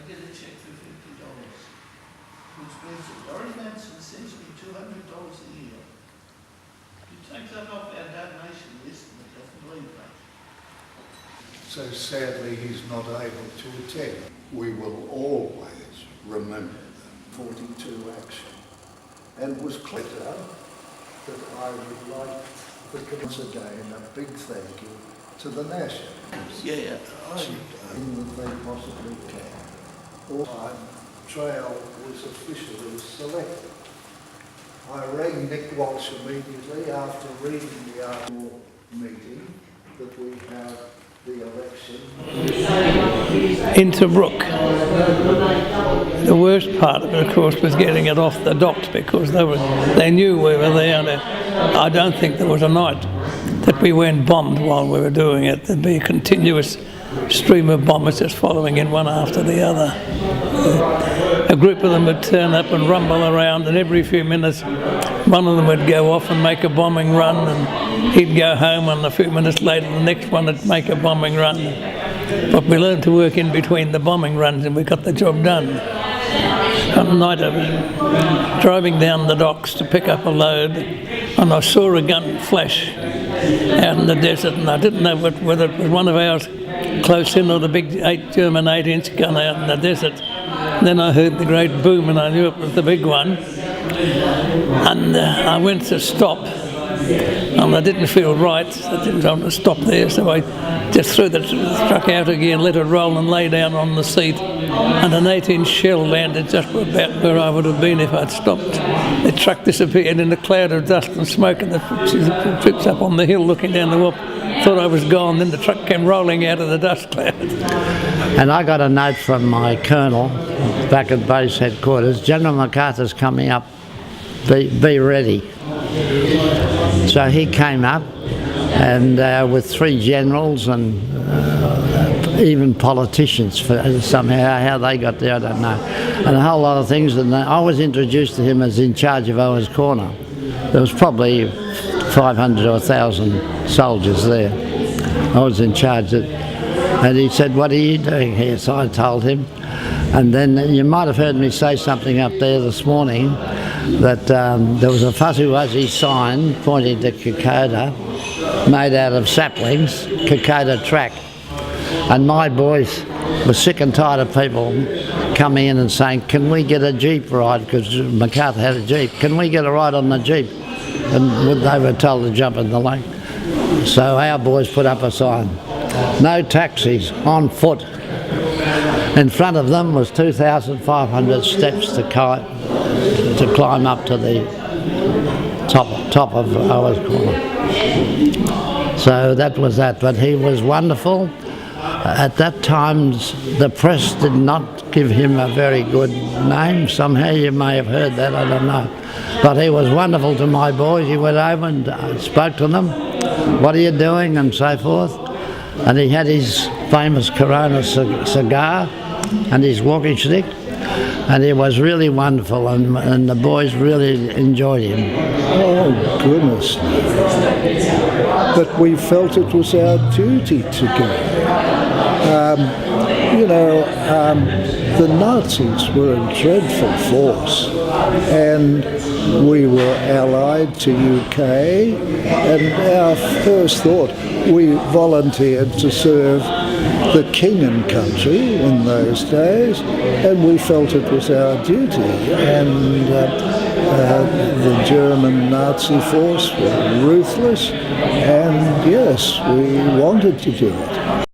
get a cheque for $50, which means that Laurie Manson sends me $200 a year. You take that off our donation list and it doesn't leave much. So sadly he's not able to attend. We will always remember the 42 action, and was clear that I would like to once again a big thank you to the National Yeah, that they possibly can. All time trail was officially selected. I rang Nick Walsh immediately after reading the annual meeting that we have the election in Tobruk. The worst part of it, of course, was getting it off the docks, because they knew we were there. And I don't think there was a night that we weren't bombed while we were doing it. There'd be a continuous stream of bombers just following in one after the other. A group of them would turn up and rumble around, and every few minutes one of them would go off and make a bombing run, and he'd go home, and a few minutes later the next one would make a bombing run. But we learned to work in between the bombing runs, and we got the job done. One night I was driving down the docks to pick up a load, and I saw a gun flash out in the desert, and I didn't know whether it was one of ours close in or the big German 8-inch gun out in the desert. Then I heard the great boom, and I knew it was the big one. And I went to stop, and I didn't feel right. I didn't want to stop there, so I just threw the truck out again, let it roll, and lay down on the seat. And an 8-inch shell landed just about where I would have been if I'd stopped. The truck disappeared in a cloud of dust and smoke, and the troops up on the hill looking down the wharf thought I was gone. Then the truck came rolling out of the dust cloud. And I got a note from my colonel back at base headquarters: General MacArthur's coming up, be ready. So he came up, and with 3 generals and even politicians, somehow how they got there I don't know, and a whole lot of things. And I was introduced to him as in charge of Owen's Corner. There was probably 500 or 1,000 soldiers there. I was in charge of it. And he said, "What are you doing here?" So I told him. And then you might have heard me say something up there this morning, that there was a fuzzy-wuzzy sign pointing to Kokoda, made out of saplings, Kokoda Track. And my boys were sick and tired of people coming in and saying, "Can we get a Jeep ride?" Because MacArthur had a Jeep. "Can we get a ride on the Jeep?" And they were told to jump in the lake. So our boys put up a sign: "No taxis, on foot." In front of them was 2,500 steps to climb up to the top of Owen's Corner. So that was that. But he was wonderful. At that time, the press did not give him a very good name. Somehow you may have heard that, I don't know. But he was wonderful to my boys. He went over and spoke to them. "What are you doing?" and so forth. And he had his famous Corona cigar and his walking stick. And he was really wonderful, and the boys really enjoyed him. Oh, goodness. But we felt it was our duty to go. The Nazis were a dreadful force, and we were allied to UK, and our first thought, we volunteered to serve the king and country in those days, and we felt it was our duty. And the German Nazi force were ruthless, and yes, we wanted to do it.